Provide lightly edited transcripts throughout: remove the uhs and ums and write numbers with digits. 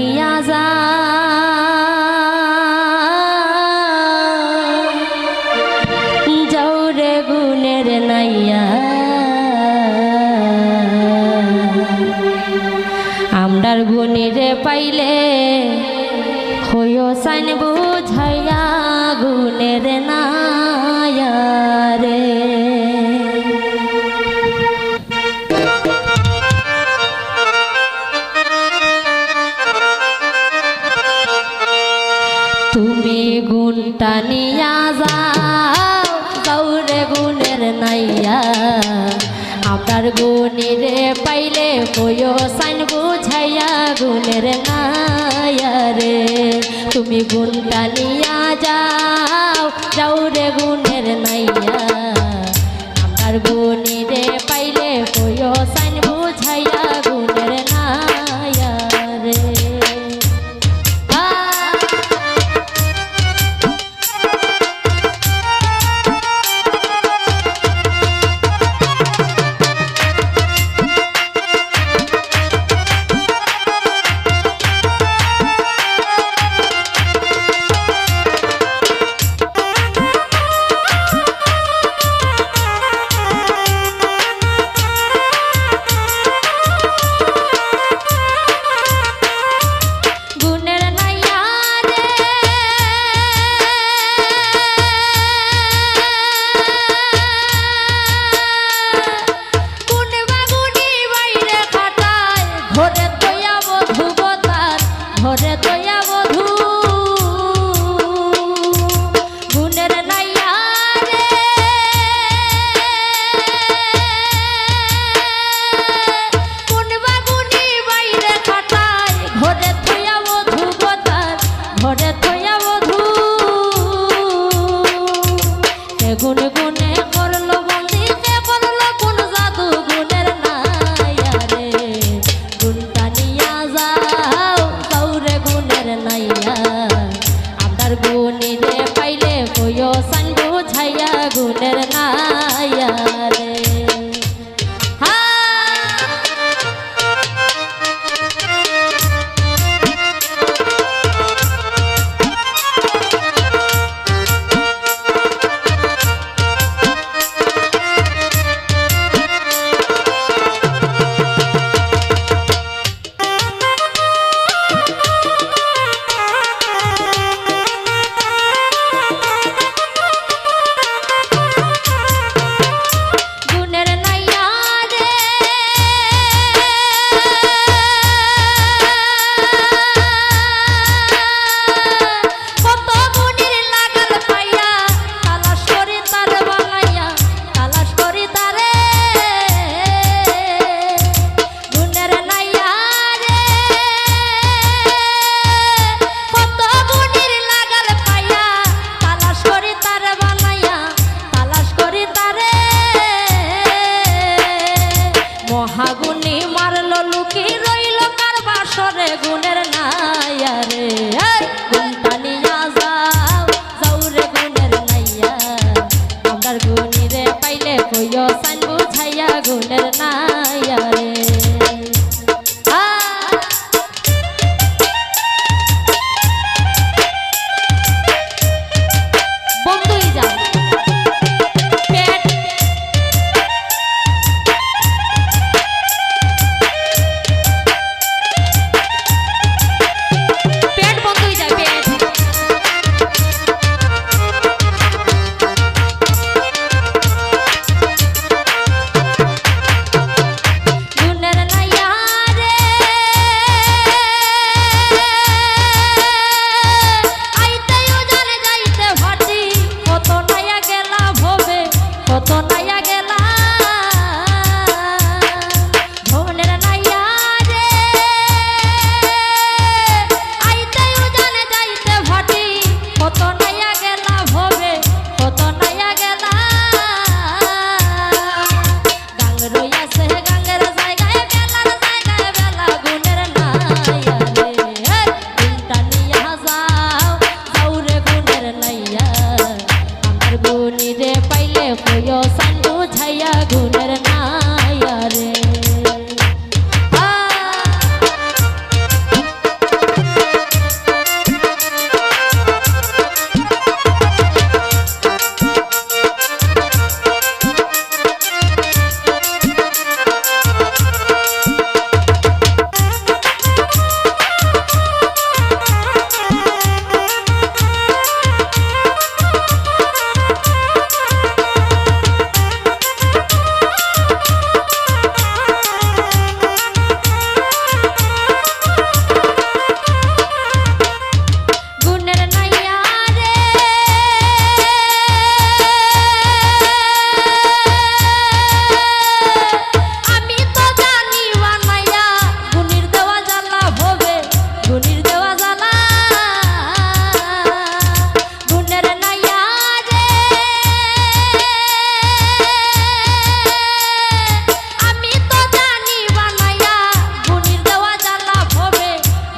নিয়া যা যাওরে গুণের নাইয়া আমরার গুণীরে পাইলে হইও সাইন বুঝাইয়া গুণের নাইয়া রে। তুমি গুণটা নিয়া যাও যাওরে গুণের নাইয়া আপনার গুণীরে পাইলে কইও সাইন বুঝাইয়া গুণের নাইয়া রে। তুমি গুণটা নিয়া যাও যাওরে গুণের নাইয়া আপনার গুণীরে পাইলে কইও সাইন বুঝাইয়া গুণের নাইয়া রে। ঘরে তয়া বধূ গুণের নাইয়া রে। কোনবা গুণী বাইরে খাটায় ঘরে তয়া বধূ বতার ঘরে তয়া বধূ গুণ গুণে করলো বন্দি করলো কোন জাদু গুণের নাইয়া রে। গুণটা নিয়া যাও যাওরে গুণের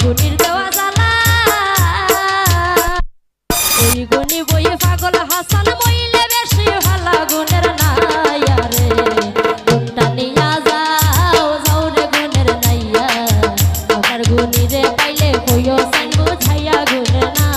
গুণীর দেওয়া জ্বালা ওই গুণী বই পাগল হাসান মইলে বেশি ভালা গুণের নাইয়া রে গুণটা নিয়া যাও যাও রে গুণের নাইয়া আমার গুণী রে পাইলে কইও সাইন বুঝাইয়া গুণের না